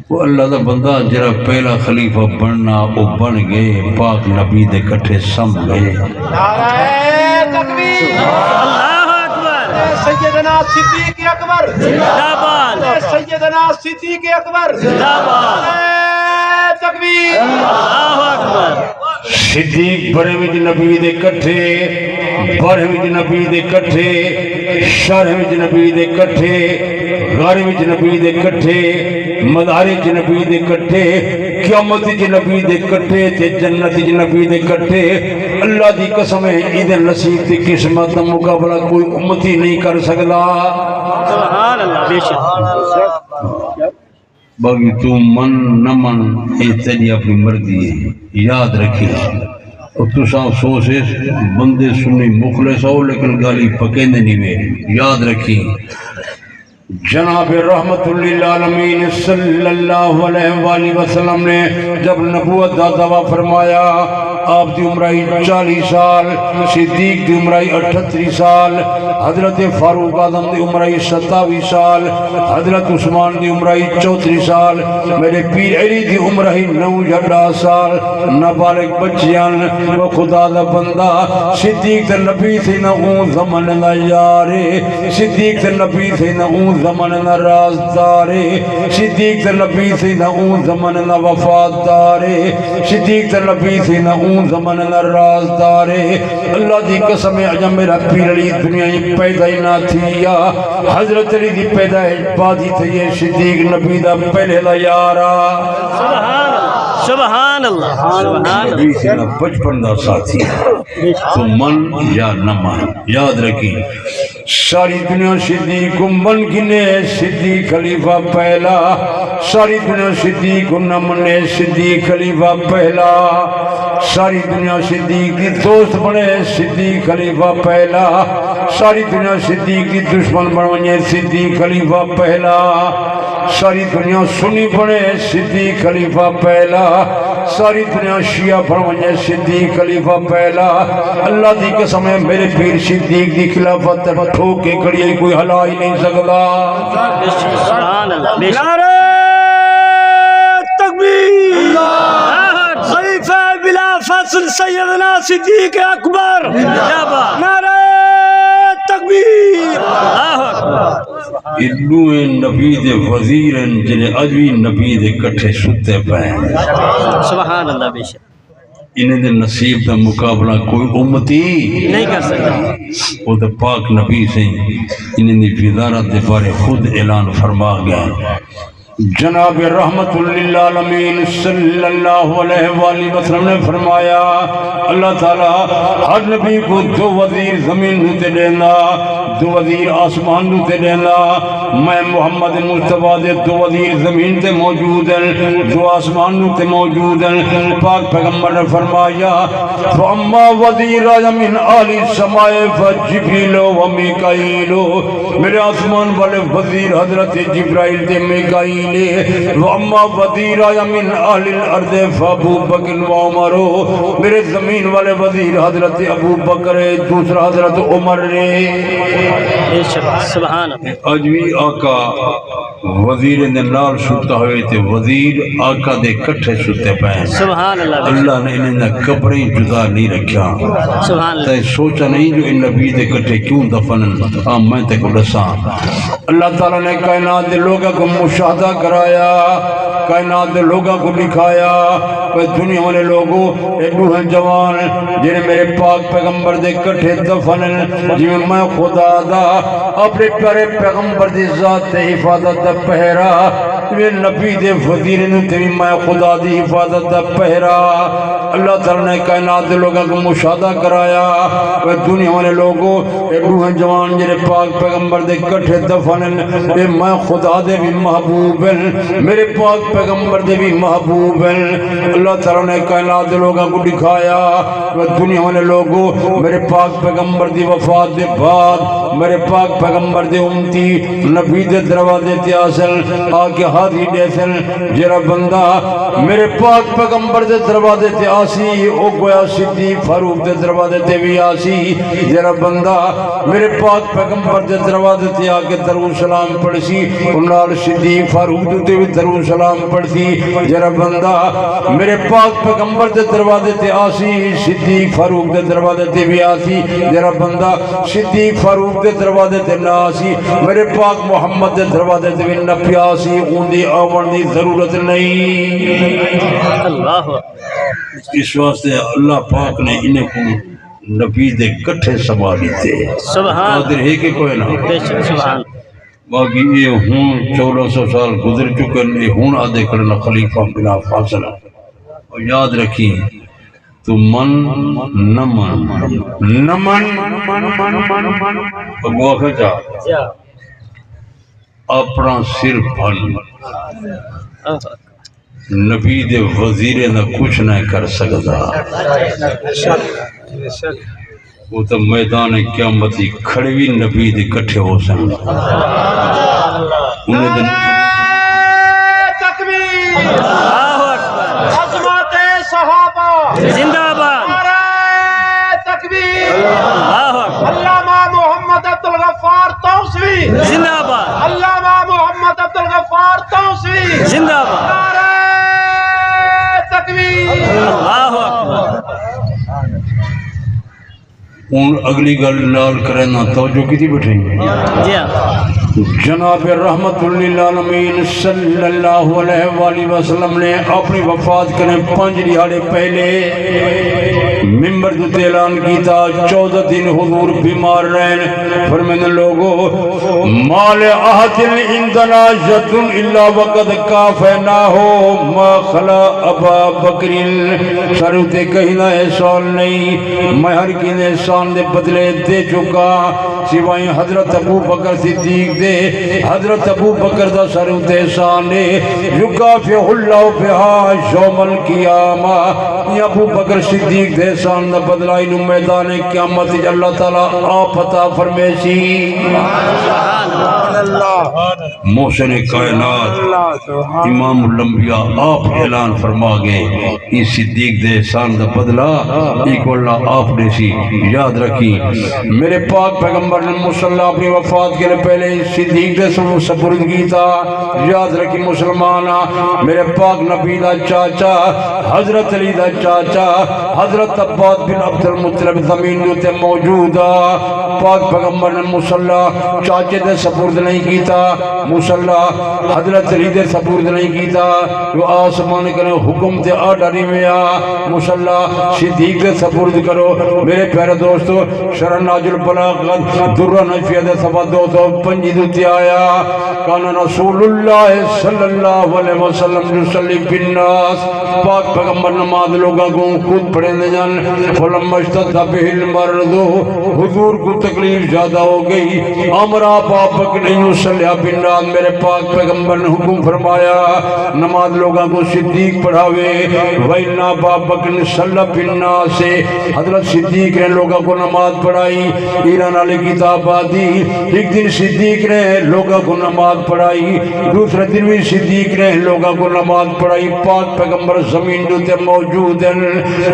وہ اللہ دا بندہ جرا پہلا خلیفہ بننا وہ بن گئے، پاک نبی دے کٹھے سم گئے۔ نعرہ تکبیر، سیدنا صدیق اکبر زندہ باد، سیدنا صدیق اکبر زندہ باد، تکبیر، اللہ اکبر۔ صدیق بڑے وچ نبی دے کٹھے، بڑے وچ نبی دے کٹھے، شہر وچ نبی دے کٹھے، غار وچ نبی دے کٹھے، مدارے وچ نبی دے کٹھے، قیامت وچ نبی دے کٹھے تے جنت وچ نبی دے کٹھے اللہ دی قسم ہے ایدے نصیب دی قسمت دا مقابلہ کوئی امتی نہیں کر سکدا سبحان اللہ بے شک باقی تو من نہ من اے تیری اپنی مرضی ہے یاد رکھی اور تو سوچے بندے سنی مخلص ہو لیکن گالی پکیندے نہیں وے یاد رکھی جناب رحمت للعالمین صلی اللہ علیہ وآلہ وسلم نے جب نبوت دا دعویٰ فرمایا آپ دی عمرائی 40 سال صدیق دی عمرائی 38 سال حضرت فاروق اعظم دی عمرائی 27 سال حضرت عثمان دی عمرائی 34 سال میرے پیر علی دی عمرائی 9 سال نابالغ بچیان و خدا دا بندہ صدیق تے نبی سے نہ اون زمن نہ یارے صدیق تے نبی سے نہ اون زمن نہ رازدارے صدیق تے نبی سے نہ اون زمن نہ وفادارے صدیق تے نبی سے نہ اون زمن نہ رازدارے اللہ دی قسم اجم میرا پیر علی دنیا ہی پیدا ہی نہ تھیا حضرت علی دی پیدا ہے بادی تھی یہ صدیق نبی دا پہلے لا یارا سبحان اللہ سبحان نبی سے نہ بچپن دا ساتھی تو من یا نہ من یاد رکھی ساری دنیا صدیق من گنے صدیق خلیفہ پہلا ساری دنیا صدیق نہ منے صدیق خلیفہ پہلا ساری دنیا صدیق کی دوست بنے صدیق خلیفہ پہلا ساری دنیا صدیق کی دشمن بنے صدیق خلیفہ پہلا ساری دنیا سنی بنے صدیق خلیفہ پہلا ساری دنیا شیعہ بنے صدیق خلیفہ پہلا اللہ دی قسم ہے میرے پیر صدیق دی خلافت ٹھوک کے کھڑی ہے کوئی ہلا ہی نہیں سکتا سبحان اللہ بے شک نعرہ تکبیر خلیفہ بلا فصل سیدنا صدیق اکبر نعرہ تکبیر ادلو نبی دے وزیر جنہیں اجوی نبی دے کٹھے ستے پائیں سبحان اللہ بے شک انہیں دے نصیب دا مقابلہ کوئی امتی نہیں کر سکتا وہ دے پاک نبی سے انہیں دی وزارت دے بارے خود اعلان فرما گیا جناب رحمت للعالمین صلی اللہ علیہ وآلہ وسلم نے فرمایا اللہ تعالیٰ ہر نبی کو 2 وزیر زمین ہوتے دینا 2 وزیر آسمان ہوتے دینا میں محمد مصطفیٰ دے 2 وزیر زمین تے موجود ہیں 2 آسمان ہوتے موجود ہیں پاک پیغمبر نے فرمایا فَأَمَّا وَزِيرَ مِنْ آلِ السَّمَاءِ فَجِبْرِيلُ وَمِيكَائِيلُ میرے آسمان والے وزیر حضرت جبرائیل تے میکائیل وَأَمَّا وَزِيرَ مِنْ آلِ الْأَرْضِ فَأَبُو بَكْرٍ وَعُمَرُ میرے زمین والے وزیر حضرت ابو بکر دوسرا حضرت عمر نے بے شک سبحان اللہ اجوی آقا وزیر نے نال ستا ہوئے تھے وزیر آقا دے کٹھے ستے پائیں سبحان اللہ بے اللہ نے انہیں قبریں جدا نہیں رکھا شک سبحان اللہ تے سوچا نہیں جو ان نبی دے کٹھے کیوں دفن میں تے کو دساں اللہ تعالیٰ نے کائنات دے لوگوں کو مشاہدہ کرایا کائنات دے لوگوں کو دکھایا دنیا والے لوگوں ایڈو ہیں جوان جنہیں میرے پاک پیغمبر دے کٹھے دفن جی میں خدا دا اپنے پیارے پیغمبر دی ذات تے حفاظت دا پہرا میں نبی دے وزیر نے تیری میں خدا دی حفاظت دا پہرا اللہ تعالیٰ نے کائنات دے لوگوں کو مشاہدہ کرایا دنیا والے لوگوں ایڈو ہیں جوان جنہیں پاک پیغمبر دے کٹھے دفن میں خدا دے بھی محبوب ہیں میرے پاک پیغمبر دے بھی محبوب ہیں اللہ تعالیٰ نے کائنات دے لوگوں کو دکھایا دنیا والے لوگوں میرے پاک پیغمبر دی وفات دے بعد میرے پاک پیغمبر دے امتی نبی دے دروازے تے آسل آکے حاضری دے سن جرا بندہ میرے پاک پیغمبر دے دروازے تے آسی او گویا صدیق فاروق دے دروازے تے بھی آسی جرا بندہ میرے پاک پیغمبر دے دروازے تے آکے درود سلام پڑھسی انال صدیق فاروق دے بھی درود سلام پڑھسی جرا بندہ میرے پاک پیغمبر دے دروازے تے آسی صدیق فاروق دے دروازے تے بھی آسی جرا بندہ صدیق فاروق دے دروازے تے نہ آسی میرے پاک محمد دے دروازے تے بھی نہ پیاسی اون دی آون دی ضرورت نہیں اللہ اس واسطے اللہ پاک نے انہیں کو نبی دے کٹھے سنبھالی تھے سبحان قادر ہے کہ کوئی نہ بے شک سبحان باقی یہ ہوں 1400 سال گزر چکے ہیں، ہوں آدھے کرنا خلیفہ بلا فاصلہ. اور یاد رکھیں تو من نمن نمن اگوا کھچا اپنا سر بھن نبی دے وزیر نہ کچھ نہ کر سکتا. وہ تو میدان قیامتی کھڑوی نبی دے کٹھے ہو سکتا. انہیں دن تکبیر اللہ اکبر عظمت صحابہ زندہ باد نعرہ تکبیر اللہ اکبر علامہ محمد عبد الغفار توسوی زندہ باد علامہ محمد عبد الغفار توسوی زندہ باد نعرہ تکبیر اللہ اکبر ان اگلی گل لال کرنا توجہ کی تھی بیٹھیں جی ہاں جناب رحمت للعالمین صلی اللہ علیہ وآلہ وسلم نے اپنی وفات کرنے 5 دہاڑے پہلے ممبر دوتے اعلان کی تھا 14 دن حضور بیمار رہن. فرمانے لوگو مال احد عندنا جد الا وقد کافیناہو ما خلا ابا بکر. سروتے کہنا احسان نہیں، میں ہر کی احسان دے بدلے دے چکا سوائے حضرت ابو بکر صدیق دے. حضرت ابو بکر دا سروتے احسان دے یکافی اللہ بہا یوم القیامہ. یہ ابو بکر صدیق دے احسان دا بدلہ انہوں میدان قیامت اللہ تعالیٰ آپ عطا فرمیسی. محسن کائنات امام الانبیاء آپ اعلان فرما گئے اس صدیق دے احسان دا بدلہ ایک اللہ آپ نے سی. یاد رکھی میرے پاک پیغمبر نے مصلی اپنی وفات کے لئے پہلے صدیق دے سپرد کی تھا. یاد رکھی مسلمانہ میرے پاک نبی دا چاچا حضرت علی دا چاچا حضرت عباد بن عبد المطلب زمین دوتے موجودہ. پاک پیغمبر نے مصلی چاچے دے سپرد نہیں کیتا، مصلی حضرت علی دے سپرد نہیں کیتا. جو آسمان کرے حکم تے آڈاری میں مصلی صدیق دے سپرد کرو. میرے پیارے دوستو شرح ناج البلاغت درہ نجفیہ دے سبا 205 دوتی آیا کانا رسول اللہ صلی اللہ علیہ وسلم یصلی بالناس. پاک پیغمبر نماز لوگاں کو خود پڑھنے جان. فلما اشتد به المرض حضور کو تکلیف زیادہ ہو گئی. امر آپ بکر یصلی بالناس. میرے پاک پیغمبر نے حکم فرمایا نماز لوگاں کو صدیق پڑھاوے. وَإِنَّا أَبَا بَكْرٍ صَلَّى بِالنَّاسِ. حضرت صدیق نے لوگوں کو نماز پڑھائی. ایران علی کتاب آدھی ایک دن صدیق نے لوگوں کو نماز پڑھائی، دوسرے دن بھی صدیق نے لوگوں کو نماز پڑھائی. پاک پیغمبر زمین دوتے موجود ہیں.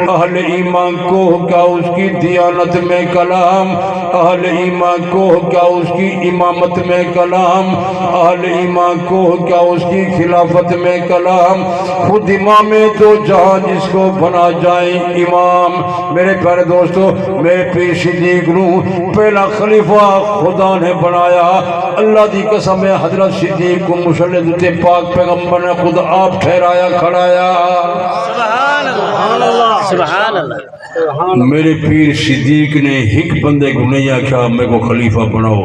اہل ایمان کو کیا اس کی دیانت میں کلام، اہل ایمان کو کیا اس کی امامت میں کلام، اہل ایمان کو کیا اس کی خلافت میں کلام. خود امام تو جہاں جس کو بنا جائیں امام. میرے پیارے دوستو میرے پیر صدیق نو پہلا خلیفہ خدا نے بنایا. اللہ دی قسم ہے حضرت صدیق کو مسلط تے پاک پیغمبر نے خود آپ ٹھہرایا کھڑایا. سبحان اللہ سبحان اللہ. میرے پیر صدیق نے ایک بندے کو نہیں آکھا میں کو خلیفہ بناؤ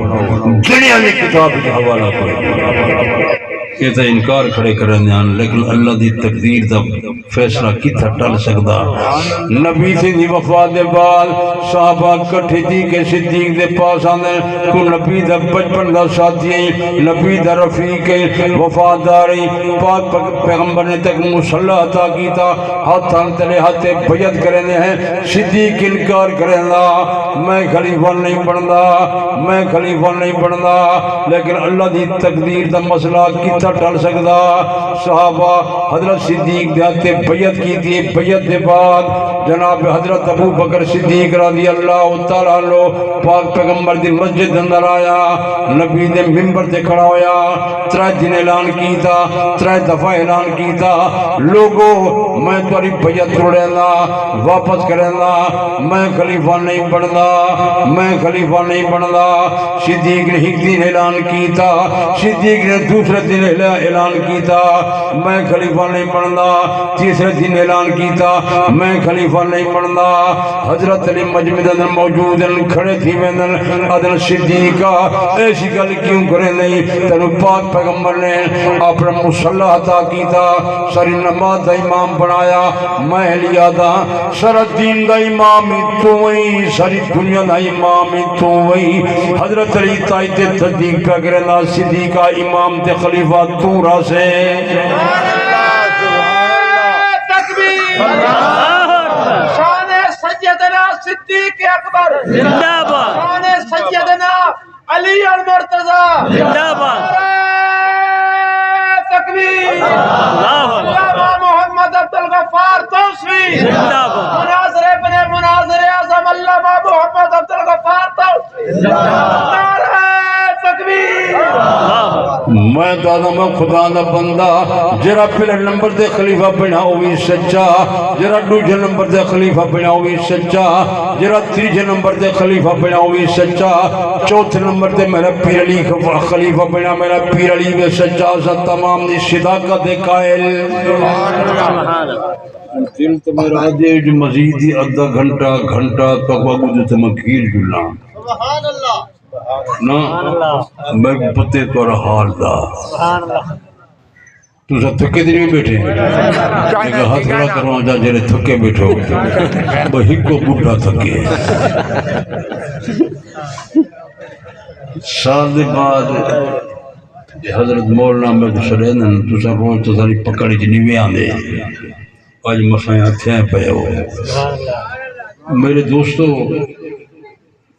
دنیا میں کتاب کا حوالہ کرو. یہ تو انکار کھڑے کریں جان، لیکن اللہ دی تقدیر دا فیصلہ کتھا ٹل سکدا. نبی سے دی وفات دے بعد صحابہ کٹھے تھی کہ صدیق دے پاس آنے تو نبی دا بچپن دا ساتھی ہیں، نبی دا رفیق ہیں، وفاداری. پاک پیغمبر نے تک مصلی عطا کی تھا. ہاتھاں تلے ہاتھے بیعت کرنے ہیں. صدیق انکار کرنا میں خلیفہ نہیں بندا، میں خلیفہ نہیں بندا. لیکن اللہ دی تقدیر دا مسئلہ کتھا ٹل سکدا. صحابہ حضرت صدیق دے ہاتھے بیعت کی تھی. بیعت دے بعد جناب حضرت ابو بکر صدیق رضی اللہ تعالیٰ عنہ پاک پیغمبر دی مسجد اندر آیا، نبی دے منبر تے کھڑا ہویا. 3 دن اعلان کی تھا، 3 دفعہ اعلان کی تھا لوگو میں تمہاری بیعت توڑنا واپس کرنا، میں خلیفہ نہیں بننا، میں خلیفہ نہیں بننا. صدیق نے ایک دن اعلان کی تھا، صدیق نے دوسرے دن پہلا اعلان کیتا میں خلیفہ نہیں بننا، تیسرے دن اعلان کیتا میں خلیفہ نہیں بننا۔ حضرت علی مجمع اندر موجود ہیں، کھڑے تھی ویندن ادن صدیقہ ایسی گل کیوں کرے نہیں؟ تینو پاک پیغمبر نے اپنا مصلح عطا کیتا، ساری نماز دا امام بنایا، میں لیا دا سارا دین دا امام تو وہی، ساری دنیا دا امام تو وہی۔ حضرت علی تائی تے تصدیق پہ کرنا صدیقہ امام تے خلیفہ تو راسے۔ شان سیدنا صدیق اکبر زندہ باد، شان سیدنا علی المرتضی زندہ باد، تکبیر۔ اللہ اکبر، علامہ محمد عبد الغفار توسوی زندہ باد، مناظر ابن مناظر اعظم علامہ محمد عبد الغفار توسوی، نعرہ تکبیر۔ میں دادا میں خدا دا بندہ، جرا پہلے نمبر دے خلیفہ بنا ہوئی سچا، جرا دوسرے نمبر دے خلیفہ بنا ہوئی سچا، جرا تیسرے نمبر دے خلیفہ بنا ہوئی سچا، چوتھے نمبر دے میرا پیر علی خلیفہ بنا، میرا پیر علی میں سچا سا تمام دی صداقت دے قائل۔ سبحان اللہ، دل تو میرا دے جو مزید ہی آدھا گھنٹہ تک وقت جو تمکیر جلنا نا میں پتے تو حال دا سبحان اللہ، تو سب تھکے دن میں بیٹھے ایک ہاتھ کھڑا کرو جا جرے تھکے بیٹھو بہی کو بڑھا تھکے۔ سال دے بعد حضرت مولانا میں گسرین تو سب روز تو ساری پکڑی جنیوے آنے آج مسائیں ہتھیں پہ ہو۔ میرے دوستو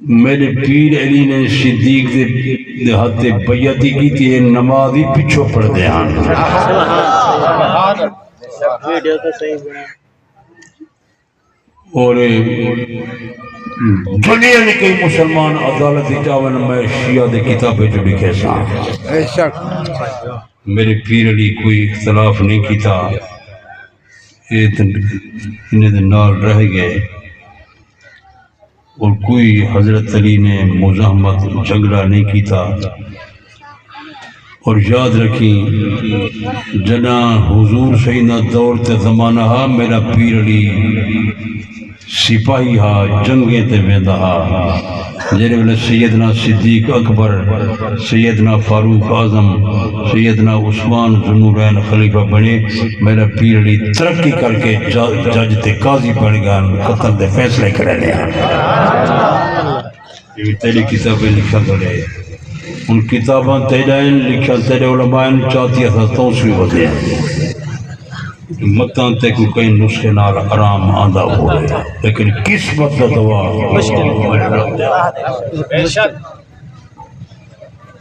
میرے پیر علی نے صدیق دے ہاتھ بیعتی کی تھی، نمازی پچھو پڑھ دے آن۔ ویڈیو تو صحیح بنا، اور دنیا نے کئی مسلمان عدالت چاون میں شیعہ دے کتابیں جو لکھے ساں، میرے پیر علی کوئی اختلاف نہیں کیتا، انہیں دن نال رہ گئے، اور کوئی حضرت علی نے مزاحمت جھگڑا نہیں کیتا۔ اور یاد رکھیں جنا حضور سیدنا دور تے زمانہ ہا، میرا پیر علی سپاہی ہا، جنگیں تے ویندا ہا، جڑے ویلے سیدنا صدیق اکبر، سیدنا فاروق اعظم، سیدنا عثمان ذوالنورین خلیفہ بنے، میرا پیر علی ترقی کر کے جج تے قاضی بن گیا، قتل دے فیصلے کرے لیا۔ یہ تیری کتابیں لکھا کرے، ان کتاباں تیرے لکھا تیرے علماء چاہتی ہے توسوی ہوتے ہیں متاں تے کو کئی نسخے نال آرام آندہ ہو رہے، لیکن قسمت دا دعا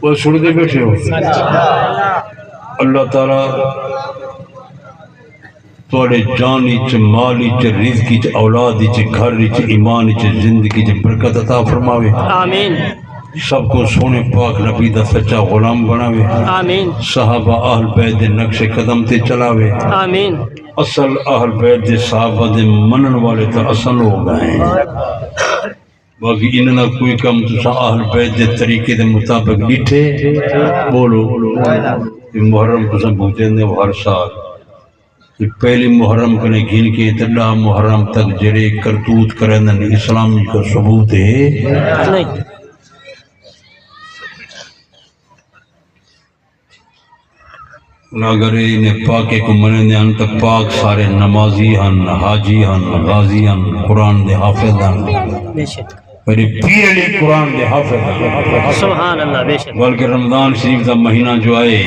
وہ سن دے بیٹھے ہو۔ اللہ تعالیٰ توڑے جانی چ مالی چ رزقی چ اولادی چ گھر چ ایمان چ زندگی چ برکت عطا فرماوے، آمین، سب کو سونے پاک نبی دا سچا غلام بناوے، آمین، صحابہ اہل بیت دے نقش قدم تے چلاوے، آمین، اصل اہل بیت دے صحابہ دے منن والے تا اصل ہو گئے ہیں۔ باقی انہاں کوئی کم تسا اہل بیت دے طریقے دے مطابق ڈٹھے بولو محرم تسا بوتے نے ہر سال پہلی محرم کنے گن کے تڑا محرم تک جڑے کرتوت کرن اسلامی کا ثبوت ہے نہیں، اگر انہیں پاکے کو مننے ہن تو پاک سارے نمازی ہن، حاجی ہن، غازی ہن، قرآن دے حافظ ہن، بے شک، میرے پیر علی قرآن دے حافظ ہن، سبحان اللہ، بے شک، بلکہ رمضان شریف دا مہینہ جو آئے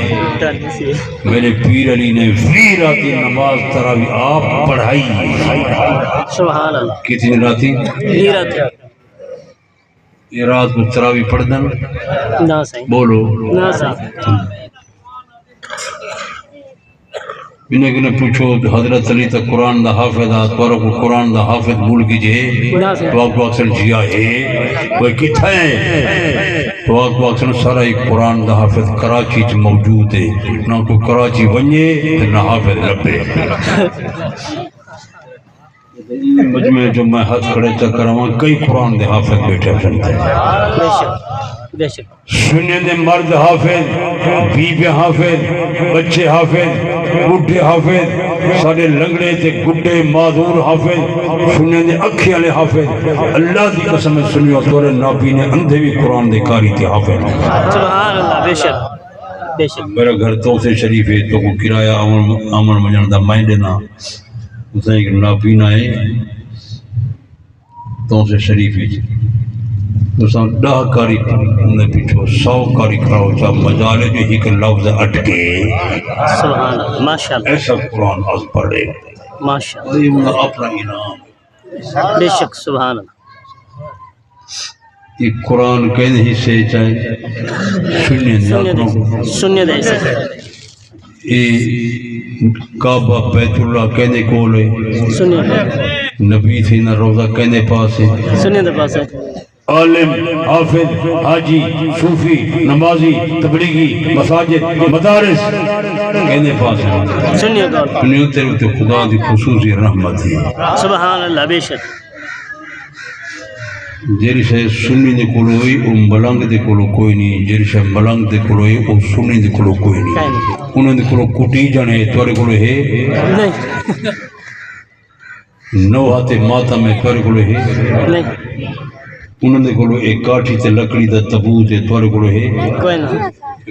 میرے پیر علی نے فی راتی نماز تراویح آپ پڑھائی۔ سبحان اللہ، کتنی راتی؟ نیرت یہ رات کو تراویح پڑھ دن نہ صحیح، بولو نہ صحیح، انہیں کنے پوچھو حضرت علی تک قرآن دا حافظ آت پارو کو قرآن دا حافظ بھول کیجئے تو آپ کو اکثر جیا ہے کوئی کتھا ہے تو آپ کو اکثر سارا ایک قرآن دا حافظ کراچی چ موجود ہے، نہ کوئی کراچی بنیے نہ حافظ لبے۔ مجمع جو میں ہاتھ کھڑے چکر ہوں کئی قرآن دے حافظ بیٹھے سنتے ہیں، بے شک سننے دے مرد حافظ، بیوی حافظ، بچے حافظ، بڈھے حافظ، سارے لنگڑے تے گڈے معذور حافظ، سننے دے اکھی والے حافظ، اللہ دی قسم ہے سنیو تورے نبی نے اندھے بھی قرآن دے کاری تے حافظ۔ سبحان اللہ بے شک بے شک میرا گھر توسے شریف ہے تو کو کرایہ آمن منجن دا میں دینا اسے ایک نبی نہ ہے توسے شریف ہے دوستان 10 کاری نے پیچھو 100 کاری کراؤ چاہ مجالے جو ہی کہ لفظ اٹکے سبحان اللہ ماشاءاللہ ایسا قرآن آز پڑھے ماشاءاللہ یہ انہا اپنا انعام بے شک سبحان اللہ یہ قرآن کہنے ہی سے چاہے سننے دے سے یہ کعبہ بیت اللہ کہنے کولے سننے دے نبی تھی نہ روزہ کہنے پاس ہے سننے دے پاس ہے عالم، حافظ، حاجی، صوفی، نمازی، تبلیغی، مساجد، مدارس کہنے پاس ہے سننے دے سنیو تیرے تے خدا دی خصوصی رحمت ہے سبحان اللہ بے شک جیری شے سنی دے کولو ہوئی او ملنگ دے کولو کوئی نہیں، جیری شے ملنگ دے کولو ہوئی او سنی دے کولو کوئی نہیں، انہوں دے کولو کٹی جانے توڑے کولو ہے نہیں نو ہاتے ماتا میں توڑے کولو ہے نہیں انہوں دے کولو ایک کاٹھی تے لکڑی دا تبوت ہے توڑے کولو ہے کوئی نہ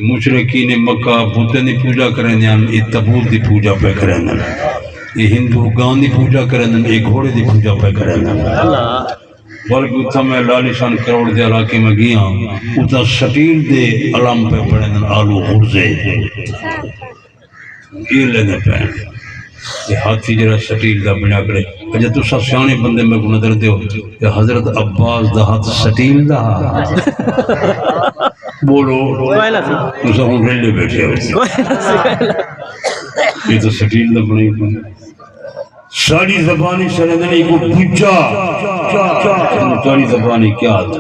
مشرقین مکہ بتیں دی پوجا کریں یہ تبوت دی پوجا پہ کریں یہ ہندو گان دی پوجا کریں یہ گھوڑے دی پوجا پہ کریں اللہ بلکہ اتھا میں لالی شان کروڑ دے علاقے میں گیا اتھا سٹیل دے علام پہ پڑھیں آلو غرزے یہ لینے پہ یہ ہاتھی جرہ سٹیل دا بنا کرے اجھے تو سب سیانے بندے میں کو نظر دے ہو کہ حضرت عباس دا ہاتھ سٹیل دا بولو کوئی نہ سی تو سب ہم ریلے بیٹھے ہو کوئی نہ سی یہ تو سٹیل دا بنائی پڑھیں ساری زبانی سردنی کو بجا ساری زبانی کیا تھا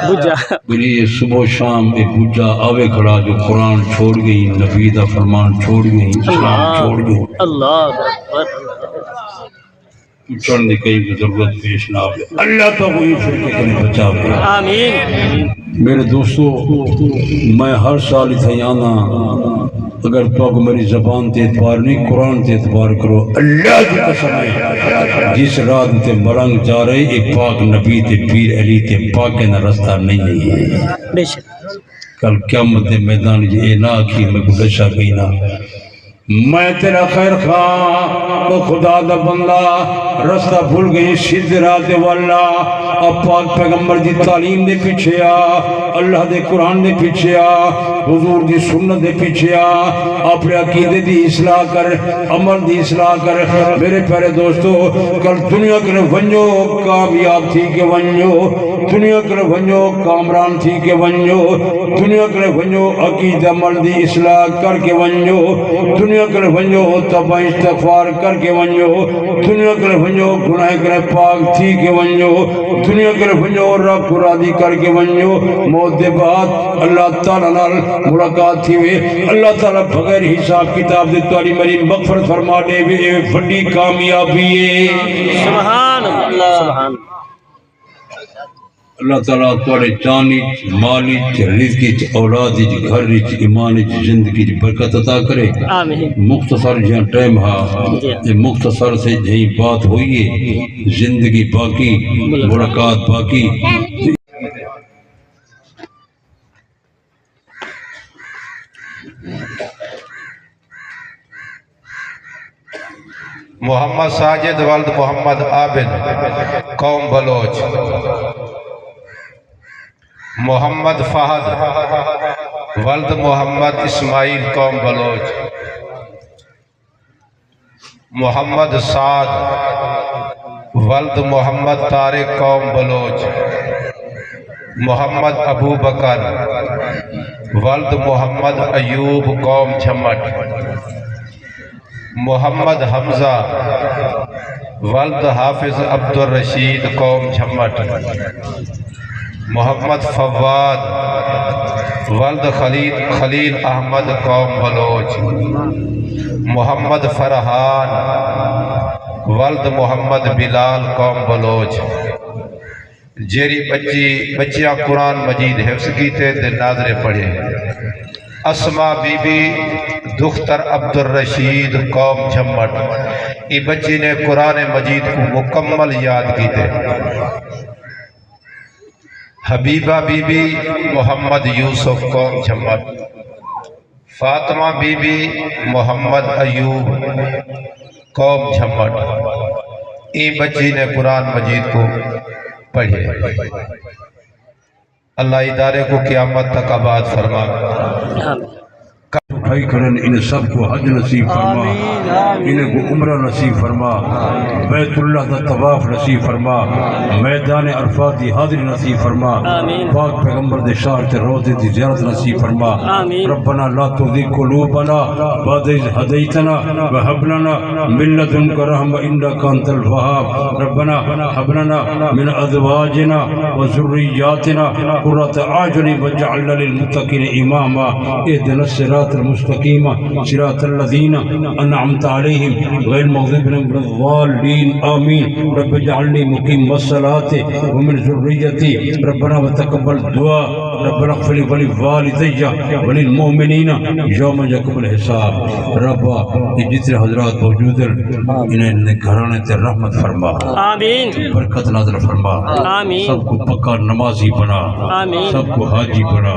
بجا میری یہ صبح شام ایک بجا آوے کھڑا جو قرآن چھوڑ گئی نبی دا فرمان چھوڑ گئی اسلام چھوڑ گئی اللہ اکبر چڑھنے کئی ضرورت پیش نہ آوے اللہ تو کوئی فرقے کرنے بچا ہوئے آمین میرے دوستو میں ہر سال اتھے آنا اگر تو اگر میری زبان تے اعتبار نہیں قرآن تے اعتبار کرو اللہ کی قسم ہے جس رات تے ملنگ جا رہے ایک پاک نبی تے پیر علی تے پاک نہ رستہ نہیں ہے بے شک کل قیامت دے میدان جی اے نہ کی میں کو بشا گئی نہ میں تیرا خیر خواہ وہ خدا دا بندہ رستہ بھول گئی سید رات واللہ اب پاک پیغمبر دی تعلیم دے پیچھے آ اللہ دے قرآن دے پیچھے آ حضور دی سنت دے پیچھے آ اپنے عقیدے دی اصلاح کر عمل دی اصلاح کر میرے پیارے دوستو کل دنیا کے ونجو کامیاب تھی کہ ونجو دنیا کے ونجو کامران تھی کہ ونجو دنیا کے ونجو عقید عمل دی اصلاح کر کے ونجو دنیا کے ونجو توبہ استغفار کر کے ونجو دنیا کے ونجو گناہ کرے پاک تھی کے ونجو دنیا کے ونجو رب کو راضی کر کے ونجو موت دے بعد اللہ تعالیٰ نال ملاقات تھی ہوئے اللہ تعالیٰ بغیر حساب کتاب دے تاری میری مغفرت فرما دے ہوئے بڑی کامیابی ہے سبحان اللہ سبحان اللہ تعالیٰ توڑے جانی مالی رزقی اولادی گھر ایمانی زندگی برکت عطا کرے آمین مختصر جہاں ٹائم ہا یہ مختصر سے جہاں بات ہوئی ہے زندگی باقی ملاقات باقی محمد ساجد ولد محمد عابد قوم بلوچ محمد فہد ولد محمد اسماعیل قوم بلوچ محمد سعد ولد محمد طارق قوم بلوچ محمد ابو بکر ولد محمد ایوب قوم جھمٹ محمد حمزہ ولد حافظ عبد الرشید قوم جھمٹ محمد فواد ولد خلیل احمد قوم بلوچ محمد فرحان ولد محمد بلال قوم بلوچ جیری بچیاں قرآن مجید حفظ کیتے تے ناظرے پڑھے اسما بی بی دختر عبدالرشید قوم جھمٹ ای بچی نے قرآن مجید کو مکمل یاد کیتے حبیبہ بی بی محمد یوسف قوم جھمٹ فاطمہ بی بی محمد ایوب قوم جھمٹ ای بچی نے قرآن مجید کو پڑھے اللہ ادارے کو قیامت تک آباد فرما اٹھائی کرن انہیں سب کو حج نصیب فرما انہیں کو عمرہ نصیب فرما بیت اللہ دا طواف نصیب فرما میدان عرفات دی حاضری نصیب فرما پاک پیغمبر دے شہر تے روضے دی زیارت نصیب فرما ربنا لا تزغ قلوبنا بعد إذ هديتنا وهب لنا من لدنك رحمة إنك أنت الوهاب ربنا هب لنا من أزواجنا وذرياتنا قرة أعين واجعلنا للمتقين إماما اهدنا الصراط المستقيم صراط الذين أنعمت عليهم غير المغضوب عليهم ولا الضالين آمين رب اجعلني مقيم الصلاة ومن ذريتي ربنا وتقبل الدعاء ربنا اغفر لي ولوالدي وللمؤمنين يوم يقوم الحساب رب جتنے حضرات موجود ہیں انہیں گھرانے تے رحمت فرما آمین برکت نازل فرما آمین سب کو پکا نمازی بنا آمین سب کو حاجی بنا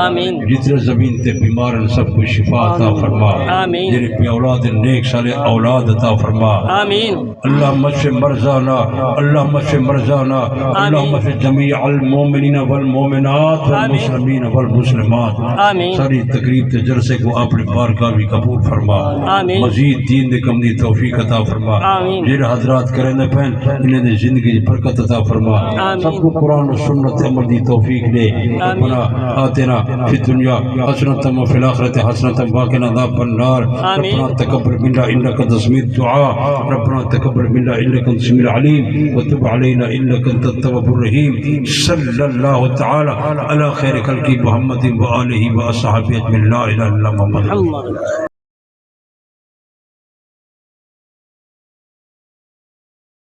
آمین جتنے زمین تے بیمار ہیں سب کو شفا عطا فرما آمین جنہیں پہ اولاد نیک صالح اولاد عطا فرما آمین اللہم اشف مرضانا اللہم اشف مرضانا اللہم اشف جمیع المومنین والمومنات والمسلمین والمسلمات آمین ساری تقریب تے جلسے کو اپنے بارگاہ میں قبول فرما آمین مزید دین دے کم دی توفیق عطا فرما آمین جنہیں حضرات کریں دے پہن انہیں دے زندگی دی برکت عطا فرما سب کو قرآن و سنت عمل دی توفیق دے ربنا آتنا فی الدنیا حسنۃ وفی الآخرۃ حسنۃ وقنا عذاب النار ربنا تقبل منا انك انت السميع الدعاء ربنا تقبل منا انك انت السميع العليم وتب علينا انك انت التواب الرحيم صلى الله تعالى على خير خلق محمد وآله وأصحابه أجمعين لا إله إلا الله محمد